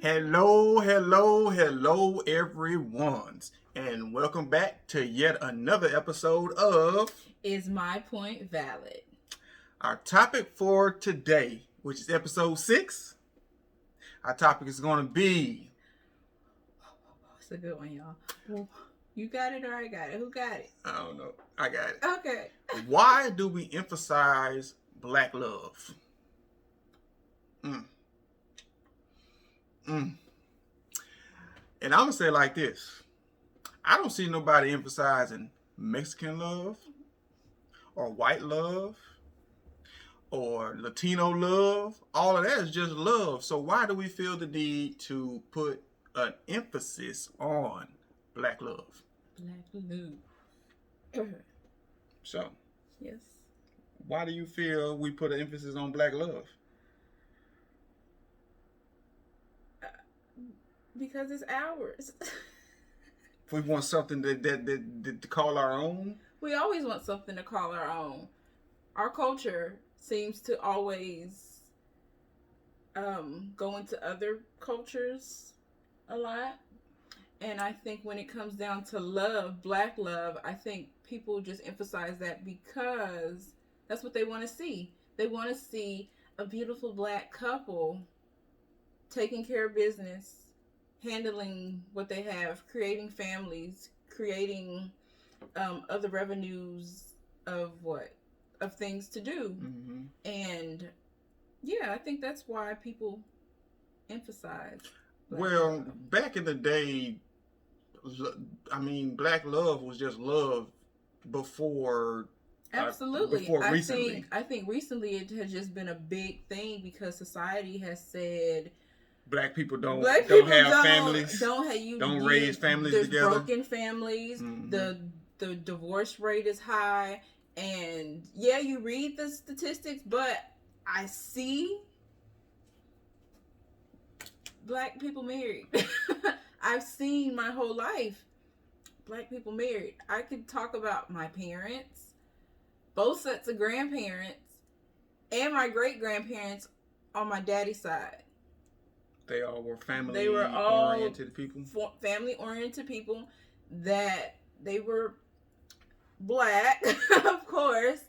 Hello, everyone, and welcome back to yet another episode of Is my point valid? Our topic for today, which is episode 6. Our topic is going to be. It's a good one, y'all. You got it or I got it? Who got it? I don't know. I got it. Okay. Why do we emphasize black love? And I'm going to say it like this. I don't see nobody emphasizing Mexican love or white love or Latino love. All of that is just love. So why do we feel the need to put an emphasis on black love? Black love. So, yes. Why do you feel we put an emphasis on black love? Because it's ours. We want something that to call our own. We always want something to call our own. Our culture seems to always go into other cultures a lot. And I think when it comes down to love, black love, I think people just emphasize that because that's what they want to see. They want to see a beautiful black couple taking care of business, handling what they have, creating families, creating other revenues of things to do. Mm-hmm. And yeah, I think that's why people emphasize back in the day, I mean, black love was just love before. Absolutely. Before recently. I think recently it has just been a big thing because society has said black people don't have families. Don't raise families there's together. Broken families. Mm-hmm. The divorce rate is high, and yeah, you read the statistics, but I see black people married. I've seen my whole life black people married. I could talk about my parents, both sets of grandparents, and my great grandparents on my daddy's side. They all were family-oriented people. Family-oriented people that they were black, of course,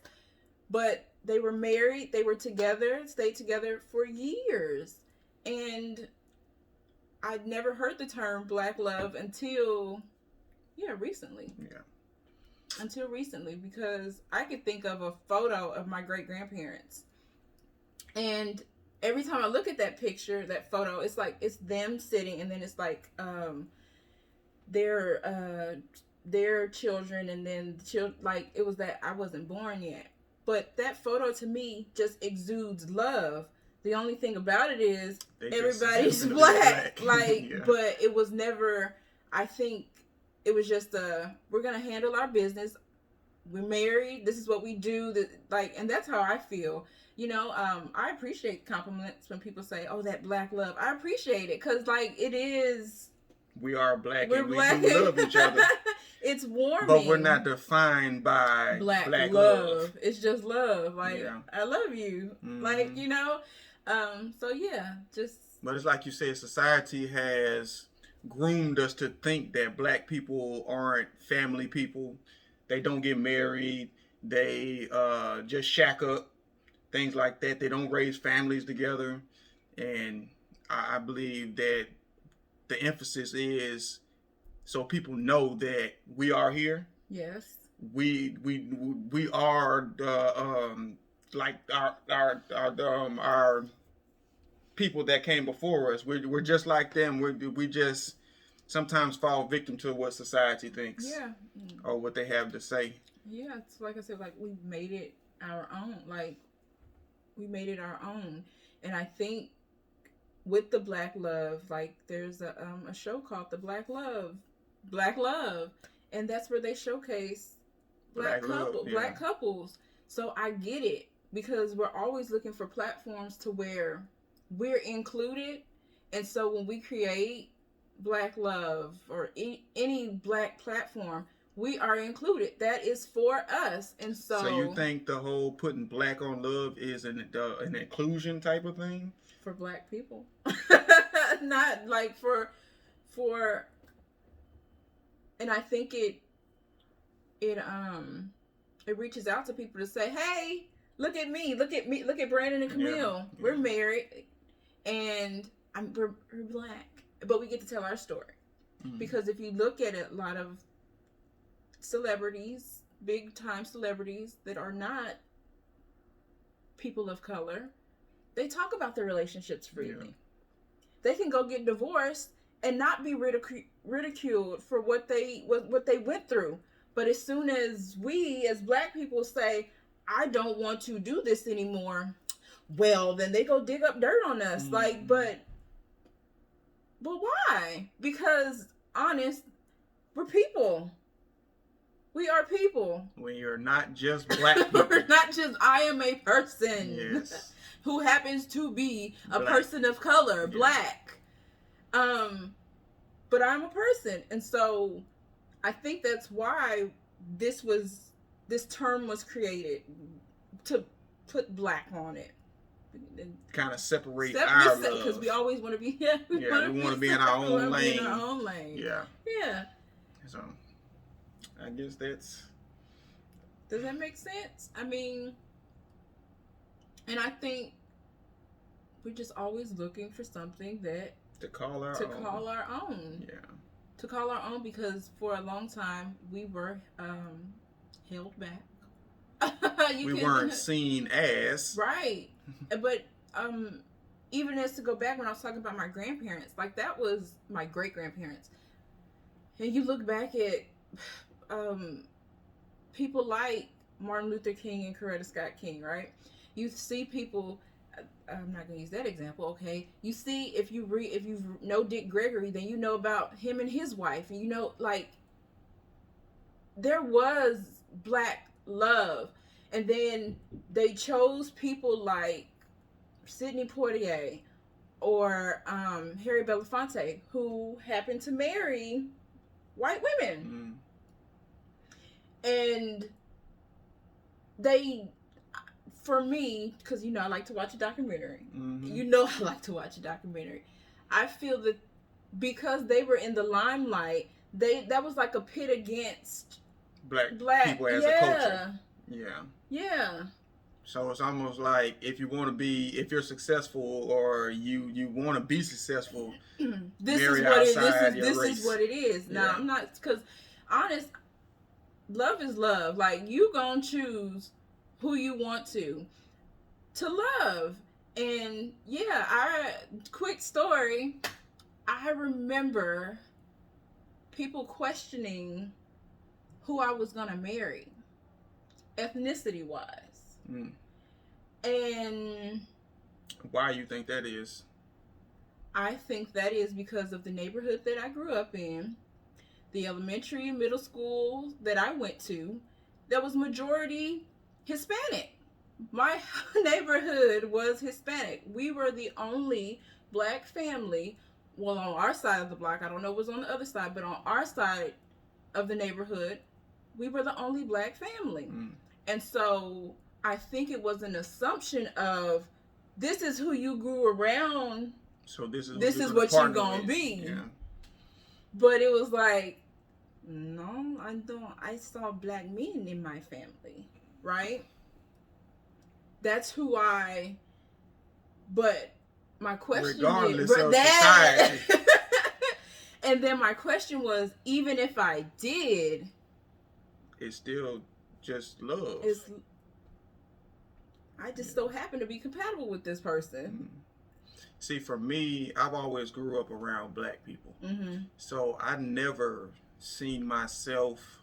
but they were married. They were together, stayed together for years. And I'd never heard the term black love until, recently. Yeah. Until recently, because I could think of a photo of my great-grandparents. And every time I look at that picture, that photo, it's like it's them sitting, and then it's like their children, and then like it was that I wasn't born yet. But that photo to me just exudes love. The only thing about it is everybody's black. Like, yeah. But it was never. I think it was just we're gonna handle our business. We're married. This is what we do. And that's how I feel. You know, I appreciate compliments when people say, "Oh, that black love." I appreciate it because, like, it is. We are black and we do love each other. It's warming, but we're not defined by black love. It's just love. Like, yeah. I love you. Mm-hmm. Like, you know. So yeah, just. But it's like you say, society has groomed us to think that black people aren't family people. They don't get married. They just shack up. Things like that. They don't raise families together. And I believe that the emphasis is so people know that we are here. Yes. We are like our people that came before us. We're just like them. We just sometimes fall victim to what society thinks. Yeah. Or what they have to say. Yeah, it's like I said, like we made it our own. Like we made it our own. And I think with the black love, like there's a show called The Black Love, and that's where they showcase black couples. So I get it because we're always looking for platforms to where we're included. And so when we create black love or any black platform, we are included. That is for us. And so you think the whole putting black on love is an inclusion type of thing? For black people. Not like for, and I think it reaches out to people to say, hey, look at me, look at Brandon and Camille. Yeah. We're married, and we're black, but we get to tell our story. Mm-hmm. Because if you look at it, a lot of celebrities, big time celebrities that are not people of color, they talk about their relationships freely. Yeah. They can go get divorced and not be ridiculed for what they went through. But as soon as we as black people say, I don't want to do this anymore, well, then they go dig up dirt on us. Mm-hmm. Like, but why? Because, honest, we're people. We are people. We are not just black people. We're not just, I am a person. Yes. Who happens to be a person of color, black. But I'm a person. And so I think that's why this term was created, to put black on it. Kind of separate our love. Because we always want to be, we want to be in our own lane. In our own lane. Yeah. Yeah. So, I guess that's... Does that make sense? I mean, and I think we're just always looking for something that to call our own. Yeah. To call our own, because for a long time we were held back. We weren't seen as right. But even as to go back when I was talking about my grandparents, like that was my great grandparents, and you look back at people like Martin Luther King and Coretta Scott King, right? You see people. I'm not going to use that example, okay? You see, if you know Dick Gregory, then you know about him and his wife, and you know, like, there was black love, and then they chose people like Sidney Poitier or Harry Belafonte, who happened to marry white women, and they. For me, because I like to watch a documentary. Mm-hmm. I like to watch a documentary. I feel that because they were in the limelight, that was like a pit against black people as a culture. Yeah. So it's almost like if you're successful or you want to be successful, this is what it is. Now I'm not, because honest, love is love. Like, you gonna choose who you want to love. And quick story, I remember people questioning who I was gonna marry, ethnicity wise. And why you think that is? I think that is because of the neighborhood that I grew up in, the elementary and middle school that I went to, that was majority Hispanic. My neighborhood was Hispanic. We were the only black family, well, on our side of the block. I don't know what was on the other side, but on our side of the neighborhood, we were the only black family. And so I think it was an assumption of, this is who you grew around, so this is what you're gonna be. Yeah. But it was like, no, I don't. I saw black men in my family. Right? That's who but my question regardless of society. And then my question was, even if I did, it's still just love. I just so happen to be compatible with this person. See, for me, I've always grew up around black people. So I never seen myself...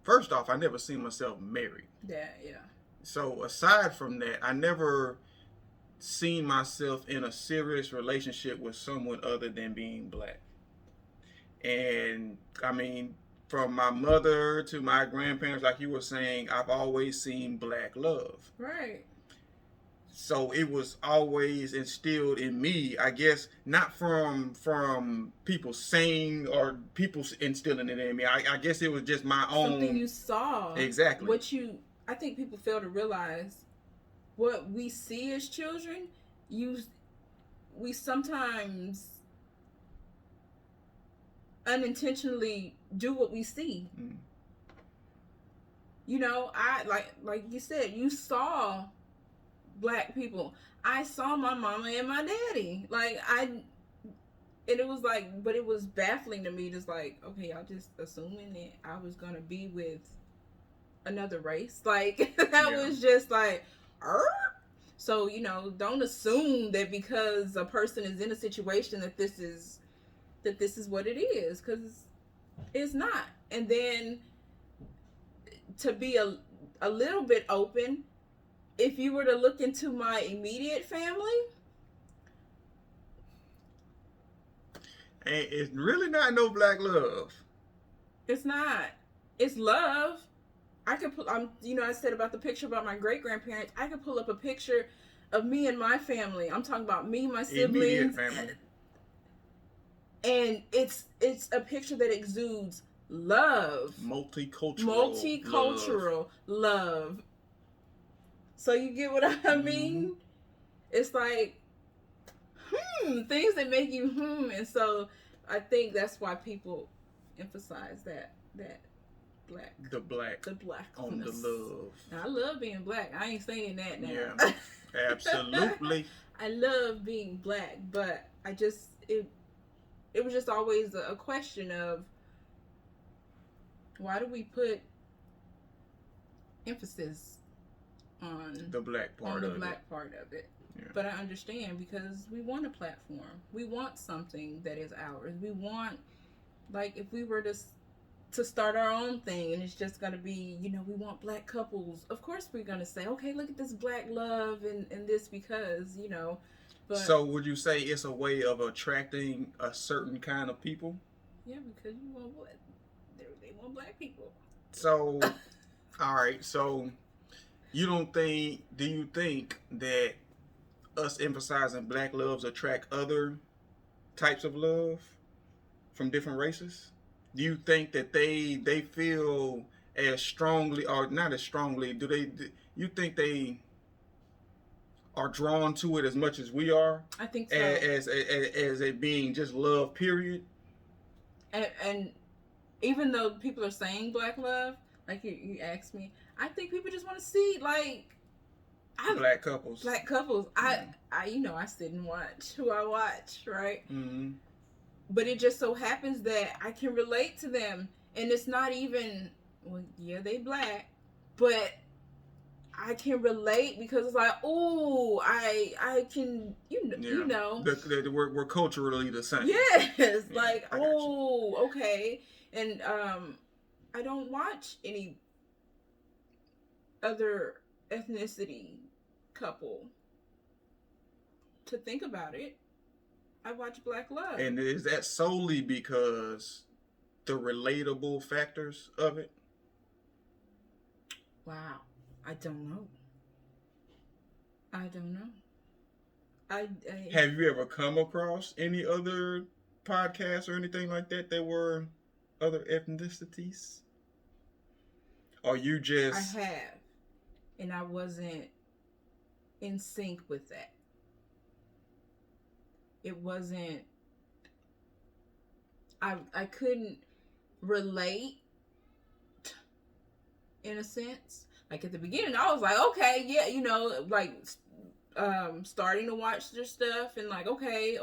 First off, I never seen myself married. Yeah. So aside from that, I never seen myself in a serious relationship with someone other than being black. And I mean, from my mother to my grandparents, like you were saying, I've always seen black love. Right. So it was always instilled in me, I guess, not from people saying or people instilling it in me. I guess it was just my own. Something you saw. Exactly. I think people fail to realize what we see as children, we sometimes unintentionally do what we see. Mm. You know, I like you said, you saw black people. I saw my mama and my daddy. Like and it was like, but it was baffling to me. Just like, okay, y'all just assuming that I was gonna be with another race. Like that was just like, so you know, don't assume that because a person is in a situation that this is what it is, because it's not. And then to be a little bit open, if you were to look into my immediate family, and it's really not no black love. it's not. It's love. I could put. I said about the picture about my great grandparents. I could pull up a picture of me and my family. I'm talking about me, my siblings, and it's a picture that exudes love, multicultural love. So you get what I mean? Mm-hmm. It's like things that make you and so I think that's why people emphasize that the black on the love. Now, I love being black. I ain't saying that now. Yeah, absolutely. I love being black, but I just it was just always a question of why do we put emphasis on the black part of it. Yeah. But I understand, because we want a platform. We want something that is ours. We want, like, if we were to start our own thing and it's just going to be, you know, we want black couples. Of course we're going to say, okay, look at this black love and this because, you know. But so would you say it's a way of attracting a certain kind of people? Yeah, because you want what? They want black people. So, all right. So do you think that us emphasizing black loves attract other types of love from different races? Do you think that they feel as strongly, or not as strongly, do you think they are drawn to it as much as we are? I think so. As it being just love, period. And even though people are saying black love, like you asked me, I think people just want to see black couples. I I sit and watch who I watch, right? Mm-hmm. But it just so happens that I can relate to them, and it's not even, well, yeah, they black, but I can relate because it's like, oh, I can, you know. We're culturally the same. Yes, yeah, like, oh, okay. And I don't watch any other ethnicity couple. To think about it, I watch Black Love. And is that solely because the relatable factors of it? Wow, I don't know. Have you ever come across any other podcasts or anything like that were other ethnicities? Or you just... I have, and I wasn't in sync with that. It wasn't, I couldn't relate in a sense. Like at the beginning, I was like, okay, yeah, you know, like starting to watch their stuff and like, okay.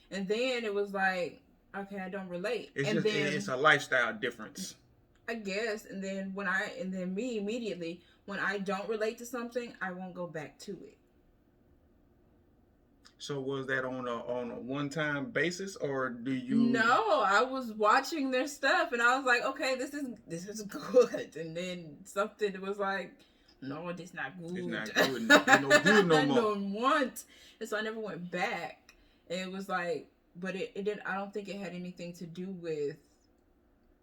And then it was like, okay, I don't relate. It's a lifestyle difference, I guess. And then me immediately, when I don't relate to something, I won't go back to it. So was that on a one-time basis, or do you? No, I was watching their stuff and I was like, okay, this is good. And then something was like, no, this not good. It's not good. No good no more. I don't want. And so I never went back. And it was like, but it didn't. I don't think it had anything to do with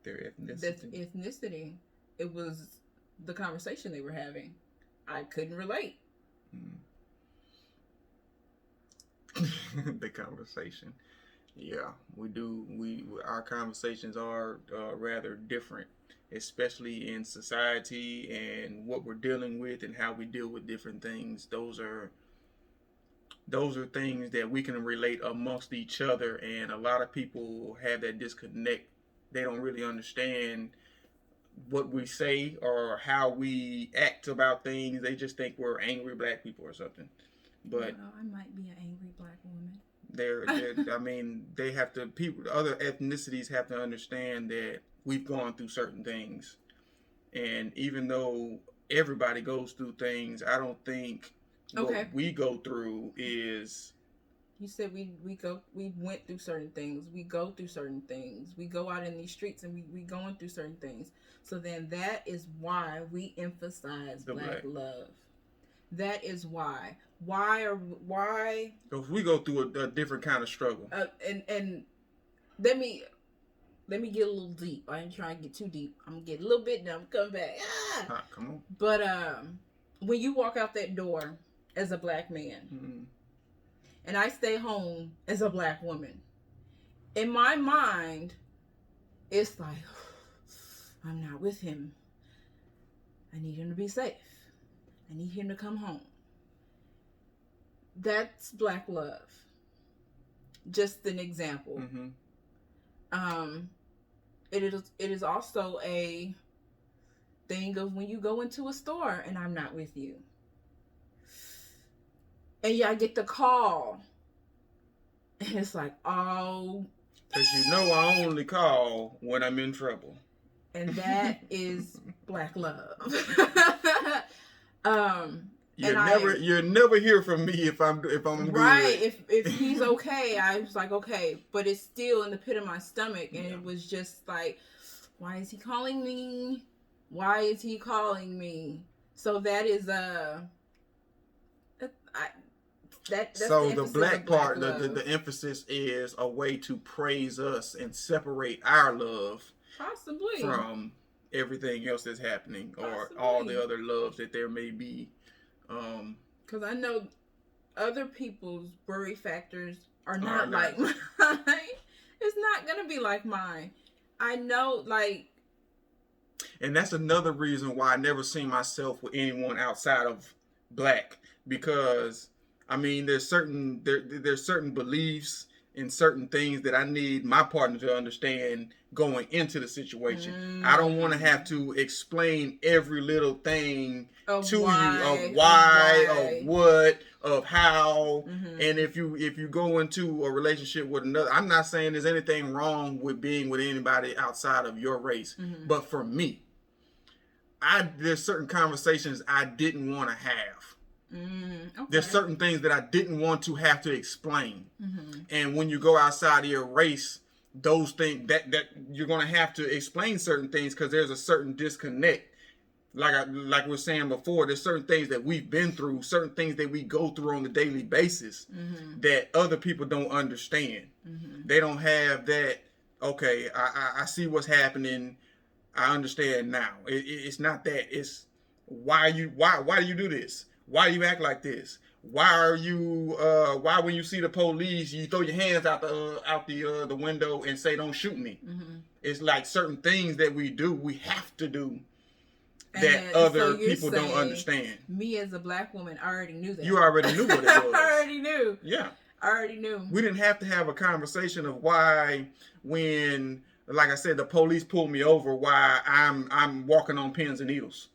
their ethnicity. It was the conversation they were having. I couldn't relate. The conversation. Yeah, we do. Our conversations are rather different, especially in society and what we're dealing with and how we deal with different things. Those are those are things that we can relate amongst each other, and a lot of people have that disconnect. They don't really understand what we say or how we act about things. They just think we're angry black people or something. But well, I might be an angry black woman. I mean, they have to, people, other ethnicities have to understand that we've gone through certain things. And even though everybody goes through things, I don't think what we go through is... You said we went through certain things. We go through certain things. We go out in these streets and we going through certain things. So then that is why we emphasize black love. That is why. Why? Because we go through a different kind of struggle. And let me get a little deep. I ain't trying to get too deep. I'm gonna get a little bit and I'm coming back. Come on. But when you walk out that door as a black man, mm-hmm. and I stay home as a black woman, in my mind, it's like, I'm not with him. I need him to be safe. I need him to come home. That's black love. Just an example. Mm-hmm. It is also a thing of when you go into a store and I'm not with you. And yeah, I get the call. And it's like, oh. Because you know I only call when I'm in trouble. And that is black love. You're never hear from me if I'm good. Right. If he's okay, I was like, okay. But it's still in the pit of my stomach. And it was just like, why is he calling me? Why is he calling me? So that is so the black part, the emphasis is a way to praise us and separate our love possibly from everything else that's happening or all the other loves that there may be. Because I know other people's worry factors are not like mine. It's not gonna be like mine. I know, like. And that's another reason why I never see myself with anyone outside of black, because I mean, there's certain beliefs and certain things that I need my partner to understand going into the situation. I don't want to have to explain every little thing to you of why, of what, of how. Mm-hmm. And if you go into a relationship with another, I'm not saying there's anything wrong with being with anybody outside of your race, mm-hmm. but for me, there's certain conversations I didn't want to have. Okay. There's certain things that I didn't want to have to explain. Mm-hmm. And when you go outside of your race, those things that you're going to have to explain certain things because there's a certain disconnect. Like we were saying before, there's certain things that we've been through, certain things that we go through on a daily basis, mm-hmm. that other people don't understand. Mm-hmm. They don't have that, okay, I see what's happening. I understand now. It's not that. It's why do you do this? Why do you act like this? Why when you see the police, you throw your hands out the window and say, "Don't shoot me"? Mm-hmm. It's like certain things that we do, we have to do that other people don't understand. Me as a black woman, I already knew that. You already knew what it was. I already knew. Yeah, I already knew. We didn't have to have a conversation of why when, like I said, the police pulled me over, why I'm walking on pins and needles.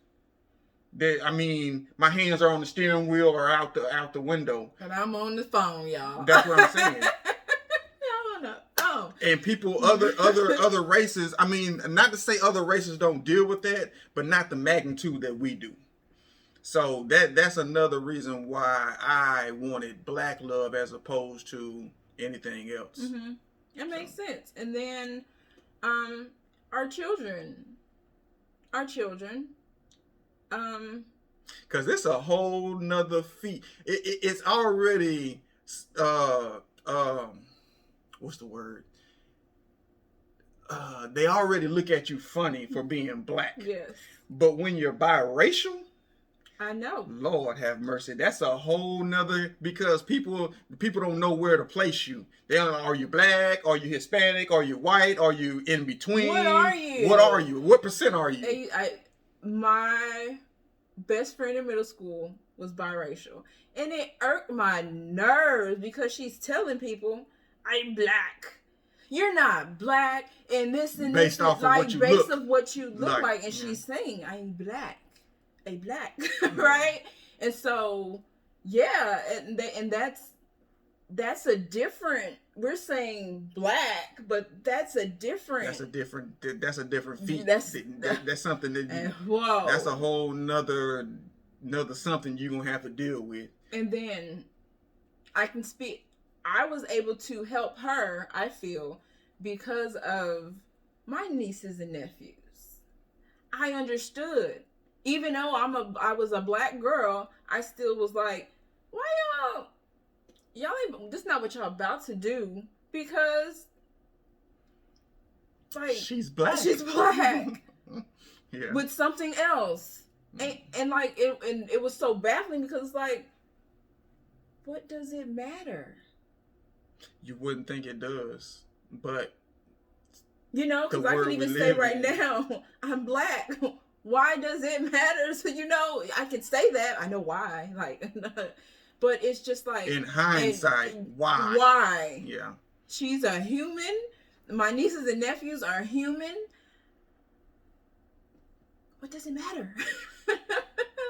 I mean, my hands are on the steering wheel or out the window. And I'm on the phone, y'all. That's what I'm saying. I'm on the phone. And people, other races, I mean, not to say other races don't deal with that, but not the magnitude that we do. So that's another reason why I wanted black love as opposed to anything else. Mm-hmm. It makes sense. And then our children. Because it's a whole nother feat. It's already what's the word? They already look at you funny for being black. Yes. But when you're biracial, I know. Lord have mercy. That's a whole nother, because people don't know where to place you. They don't know, are you black? Are you Hispanic? Are you white? Are you in between? What are you? What are you? What percent are you? My best friend in middle school was biracial. And it irked my nerves because she's telling people, I'm black. You're not black. And this and based this. Off like, of what you based look of what you look like. And she's saying, I'm black. A black. Right? And so, yeah. And that's a different, we're saying black, but that's a different feat. That's something that that's a whole nother something you're gonna have to deal with. And then I was able to help her, I feel, because of my nieces and nephews. I understood. Even though I was a black girl, I still was like, why y'all ain't, this is not what y'all about to do, because like she's black. Yeah. With something else. And like it was so baffling because like, what does it matter? You wouldn't think it does, but because I can even say right now, I'm black. Why does it matter? So I can say that. I know why. Like, but it's just like, in hindsight, why? Why? Yeah. She's a human. My nieces and nephews are human. What does it matter?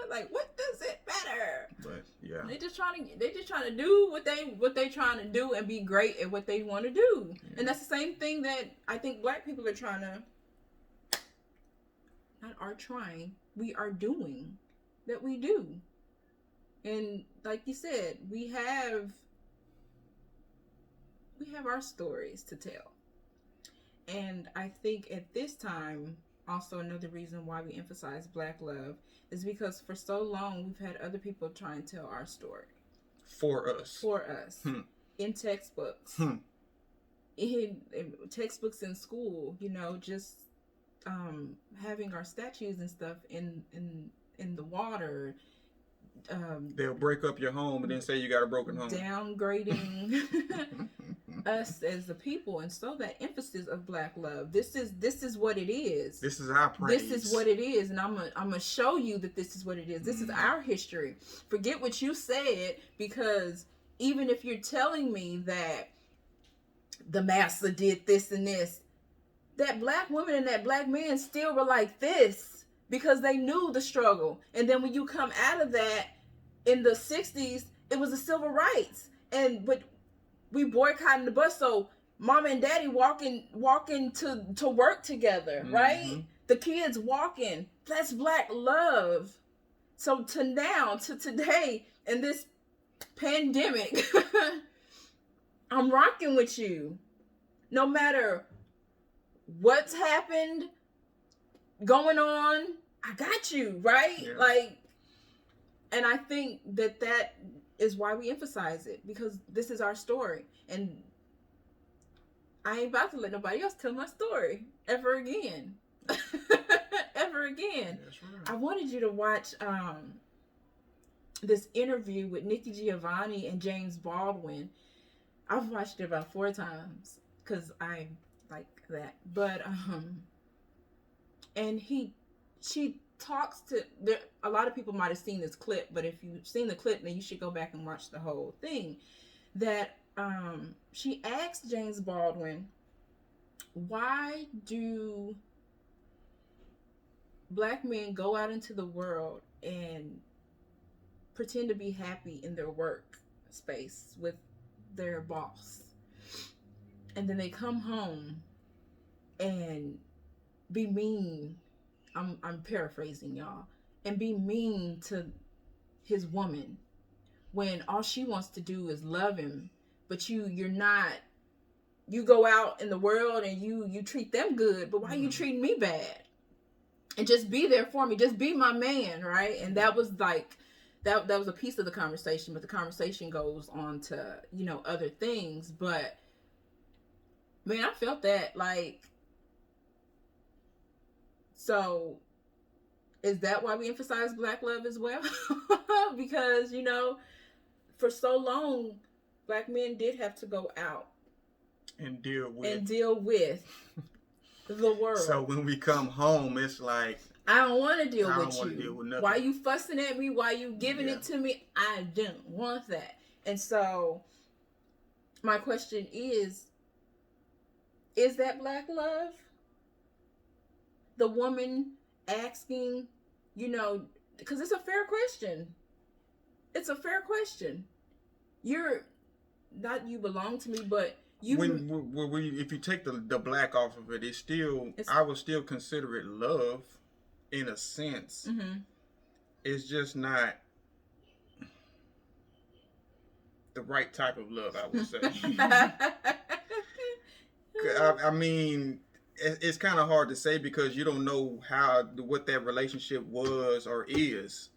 Like, what does it matter? But yeah, they just trying to do what they trying to do and be great at what they want to do. Yeah. And that's the same thing that I think black people are trying to. Not are trying. We are doing that. We do. And like you said, we have our stories to tell. And I think at this time, also another reason why we emphasize Black love is because for so long we've had other people try and tell our story. For us. In textbooks. In textbooks in school, just having our statues and stuff in the water. They'll break up your home and then say you got a broken home. Downgrading us as the people, and so that emphasis of Black love. This is what it is. This is our praise. This is what it is, and I'm gonna show you that this is what it is. This is our history. Forget what you said, because even if you're telling me that the master did this and this, that black woman and that black man still were like this because they knew the struggle. And then when you come out of that in the 60s, it was the civil rights. But we boycotting the bus, so mama and daddy walking to work together, right? The kids walking. That's Black love. So to today, in this pandemic, I'm rocking with you. No matter what's happened, going on, I got you, right? Yeah. Like, and I think that is why we emphasize it, because this is our story, and I ain't about to let nobody else tell my story ever again. Ever again. That's right. I wanted you to watch this interview with Nikki Giovanni and James Baldwin. I've watched it about 4 times because I like that. But and she talks to a lot of people might have seen this clip, but if you've seen the clip, then you should go back and watch the whole thing. That she asked James Baldwin, why do black men go out into the world and pretend to be happy in their work space with their boss, and then they come home and be mean, I'm paraphrasing y'all, and be mean to his woman when all she wants to do is love him, but you're not, you go out in the world and you treat them good, but why you treating me bad? And just be there for me, just be my man, right? And that was like that was a piece of the conversation, but the conversation goes on to, other things. But man, I felt that, like, so is that why we emphasize Black love as well? Because, for so long, black men did have to go out and deal with the world. So when we come home, it's like, I don't want to deal I with don't want to you. deal with nothing. Why you fussing at me? Why you giving it to me? I don't want that. And so, my question is that black love? The woman asking, because it's a fair question. It's a fair question. You're not you belong to me, but you. If you take the black off of it, I would still consider it love, in a sense. Mm-hmm. It's just not the right type of love, I would say. I mean, it's kind of hard to say because you don't know what that relationship was or is.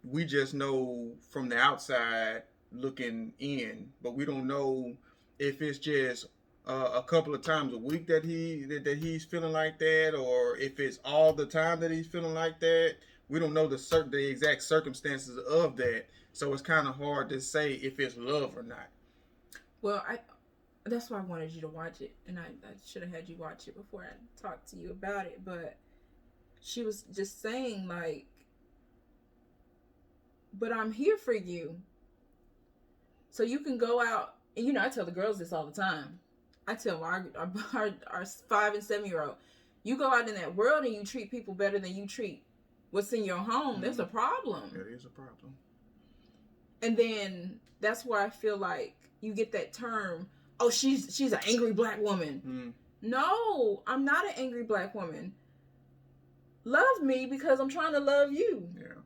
We just know from the outside looking in, but we don't know if it's just a couple of times a week that he's feeling like that, or if it's all the time that he's feeling like that. We don't know the exact circumstances of that, so it's kind of hard to say if it's love or not. Well, that's why I wanted you to watch it, and I should have had you watch it before I talked to you about it. But she was just saying, like, but I'm here for you, so you can go out. And I tell the girls this all the time. I tell our 5 and 7 year old, you go out in that world and you treat people better than you treat what's in your home. There's a problem. There is a problem. And then that's where I feel like you get that term, oh, she's an angry black woman. No, I'm not an angry black woman. Love me because I'm trying to love you. Yeah.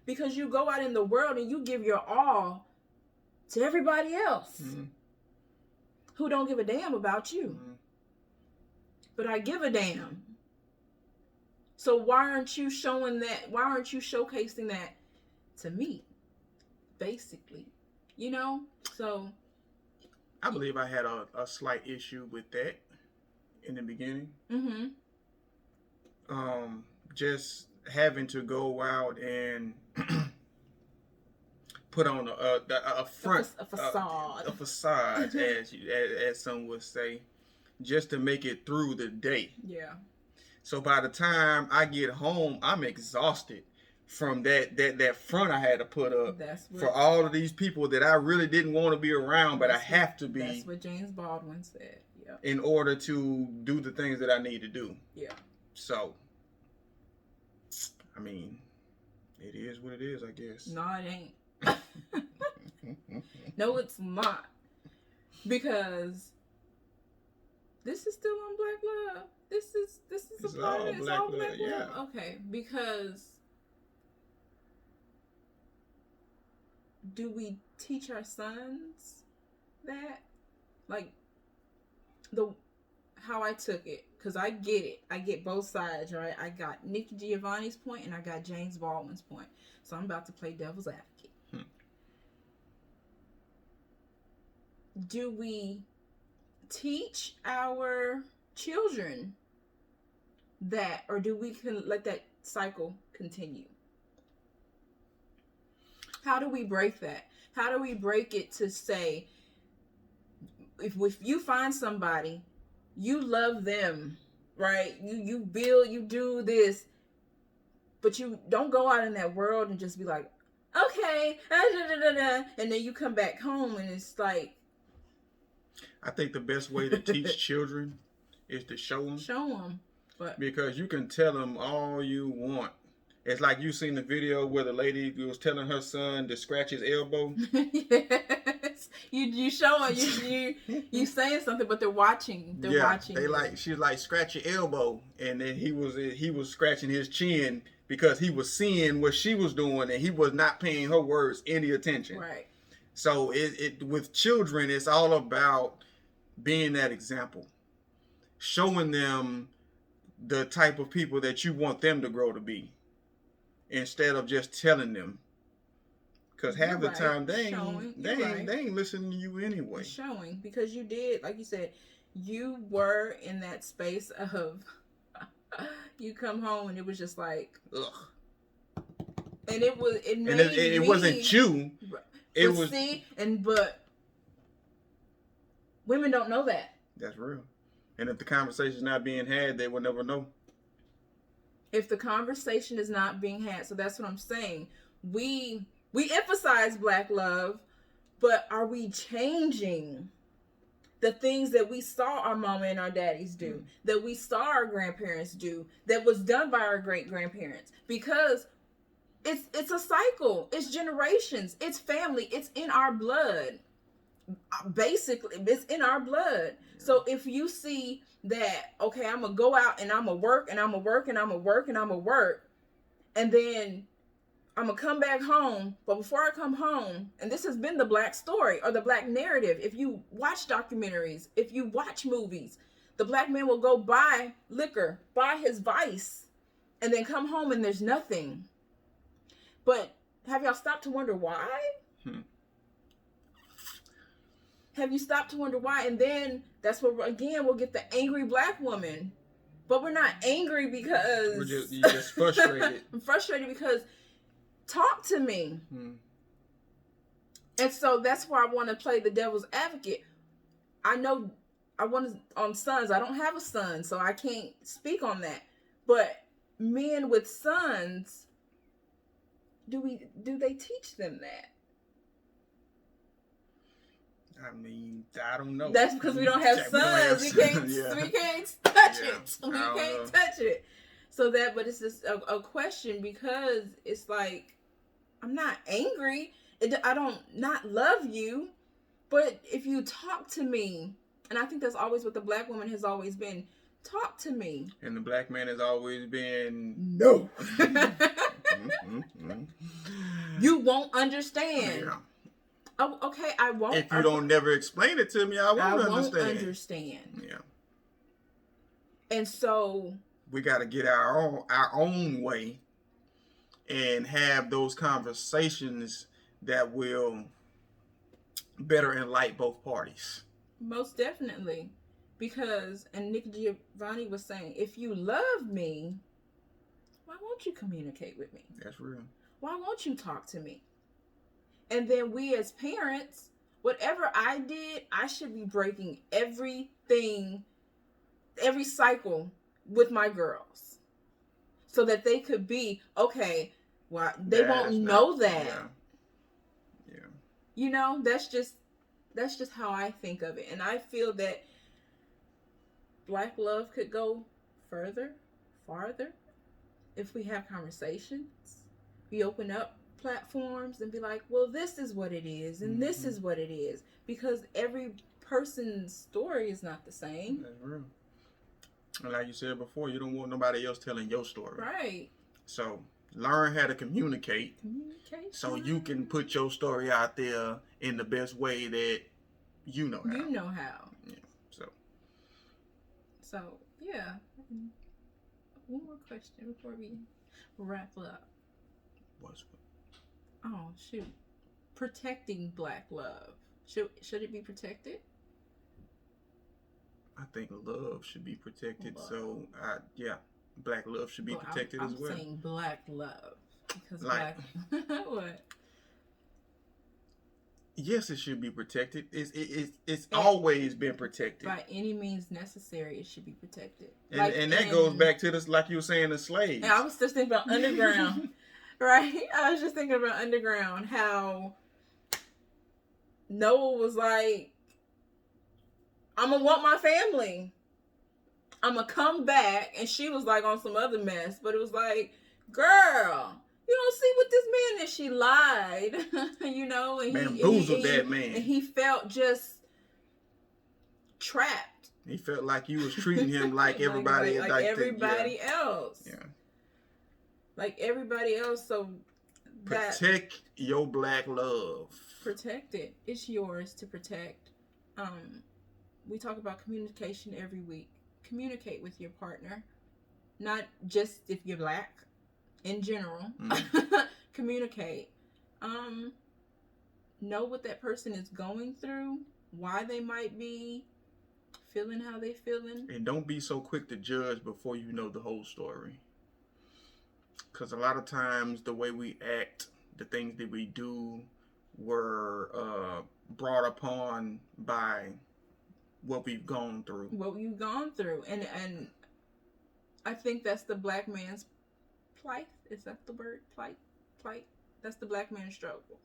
Because you go out in the world and you give your all to everybody else who don't give a damn about you. But I give a damn. So why aren't you showing that? Why aren't you showcasing that to me? Basically, So I believe I had a slight issue with that in the beginning. Mm-hmm. Just having to go out and put on a front, a facade, a facade, as some would say, just to make it through the day. Yeah. So by the time I get home, I'm exhausted from that front I had to put up for all of these people that I really didn't want to be around, but I have to be. That's what James Baldwin said. Yeah. In order to do the things that I need to do. Yeah. So, I mean, it is what it is, I guess. No, it ain't. No, it's not. Because this is still on Black Love. This is a part of it. It's all Black Love. Yeah. Okay, because do we teach our sons that? Like, how I took it, because I get it. I get both sides, right? I got Nikki Giovanni's point and I got James Baldwin's point. So I'm about to play devil's advocate. Do we teach our children that, or do we let that cycle continue? How do we break that? How do we break it to say, if you find somebody, you love them, right? You build, you do this, but you don't go out in that world and just be like, okay, and then you come back home and it's like. I think the best way to teach children is to show them. Show them. But because you can tell them all you want. It's like you seen the video where the lady was telling her son to scratch his elbow. Yes. You showing, you saying something, but they're watching. They're watching. She's like, scratch your elbow. And then he was scratching his chin because he was seeing what she was doing and he was not paying her words any attention. Right. So it with children, it's all about being that example. Showing them the type of people that you want them to grow to be. Instead of just telling them. Because half the time they ain't listening to you anyway. Showing. Because you did, like you said, you were in that space of you come home and it was just like, ugh. And it wasn't you. But women don't know that. That's real. And if the conversation's not being had, they will never know. If the conversation is not being had, so that's what I'm saying. We emphasize black love, but are we changing the things that we saw our mama and our daddies do, that we saw our grandparents do, that was done by our great grandparents? Because it's a cycle. It's generations. It's family. It's in our blood. Basically, it's in our blood. So if you see that, okay, I'm gonna go out and I'm gonna work and I'm gonna work and I'm gonna work and I'm gonna work, and then I'm gonna come back home, but before I come home, and this has been the black story or the black narrative, if you watch documentaries, if you watch movies, the black man will go buy liquor, buy his vice, and then come home and there's nothing. But have y'all stopped to wonder why? Have you stopped to wonder why? And then that's where, again, we'll get the angry black woman. But we're not angry because... You're just frustrated. I'm frustrated because talk to me. And so that's why I want to play the devil's advocate. I know I want to, on sons, I don't have a son, so I can't speak on that. But men with sons, do they teach them that? I mean, I don't know. That's because we don't have sons. We can't touch it. We can't touch it. So that, but it's just a question, because it's like, I'm not angry. I don't not love you, but if you talk to me, and I think that's always what the black woman has always been. Talk to me. And the black man has always been no. You won't understand. Yeah. Oh, okay, I won't. If you don't never explain it to me, I won't understand. Yeah. And so we got to get our own way and have those conversations that will better enlighten both parties. Most definitely. Because, and Nick Giovanni was saying, if you love me, why won't you communicate with me? That's real. Why won't you talk to me? And then we as parents, whatever I did, I should be breaking everything, every cycle with my girls. So that they could be, okay, well, they won't know that. Yeah. You know, that's just how I think of it. And I feel that black love could go farther, if we have conversations. We open up platforms and be like, well, this is what it is, and this is what it is, because every person's story is not the same. That's real. And like you said before, you don't want nobody else telling your story. Right. So learn how to communicate so you can put your story out there in the best way that you know how. You know how. Yeah. So yeah. One more question before we wrap up. Oh shoot. Protecting black love. Should it be protected? I think love should be protected. Love. So black love should be protected as well. I'm saying black love. Because like, black what? Yes, it should be protected. It's always been protected. By any means necessary, it should be protected. And that goes back to this, like you were saying, the slaves. And I was just thinking about underground. Right? I was just thinking about underground, how Noah was like, I'm going to want my family. I'm going to come back. And she was like on some other mess. But it was like, girl, you don't see what this man is. She lied, you know. And bamboozled that man. And he felt just trapped. He felt like you was treating him like everybody like everybody else. Yeah. Like everybody else. So protect your black love. Protect it. It's yours to protect. We talk about communication every week. Communicate with your partner, not just if you're black. In general, communicate. Know what that person is going through, why they might be feeling how they feeling. And don't be so quick to judge before you know the whole story. Because a lot of times the way we act, the things that we do were brought upon by what we've gone through. And I think that's the black man's plight. Is that the word? Plight? That's the black man's struggle.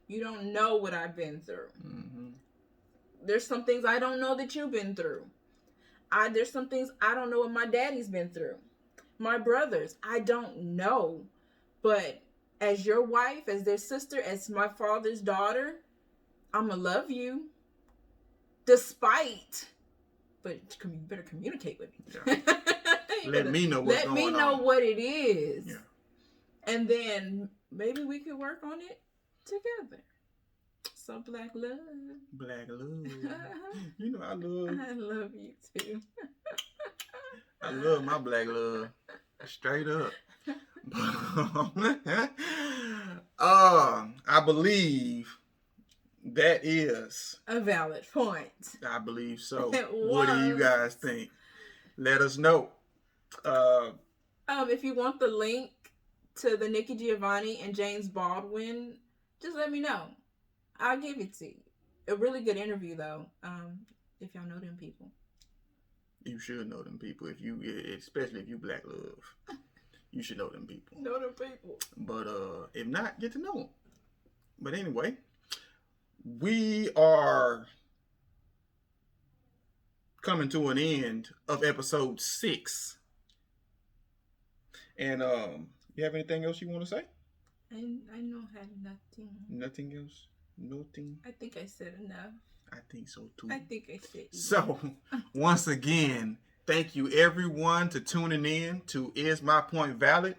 You don't know what I've been through. Mm-hmm. There's some things I don't know that you've been through. There's some things I don't know what my daddy's been through. My brothers, I don't know. But as your wife, as their sister, as my father's daughter, I'm going to love you. Despite. But you better communicate with me. Yeah. Let me know what's going on. Let me know what it is. Yeah. And then maybe we could work on it together. So black love. Black love. You know I love you too. I love my black love. Straight up. I believe that is a valid point. I believe so. What do you guys think? Let us know. If you want the link to the Nikki Giovanni and James Baldwin, just let me know. I'll give it to you. A really good interview though. If y'all know them people. You should know them people. Especially if you black love. You should know them people. Know them people. But if not, get to know them. But anyway, we are coming to an end of episode 6. And you have anything else you want to say? I don't have nothing. Nothing else? Nothing? I think I said enough. I think so too. I think I said enough. So, once again, thank you everyone to tuning in to Is My Point Valid?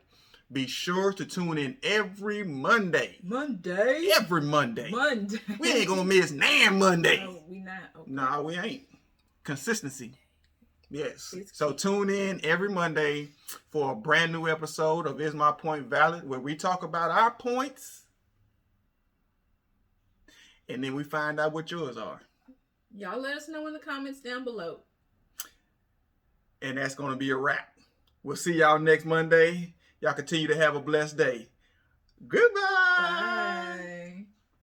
Be sure to tune in every Monday. Every Monday. We ain't gonna miss Monday. No, we not. Okay. Nah, we ain't. Consistency. Yes. So tune in every Monday for a brand new episode of Is My Point Valid? Where we talk about our points. And then we find out what yours are. Y'all let us know in the comments down below. And that's going to be a wrap. We'll see y'all next Monday. Y'all continue to have a blessed day. Goodbye. Bye.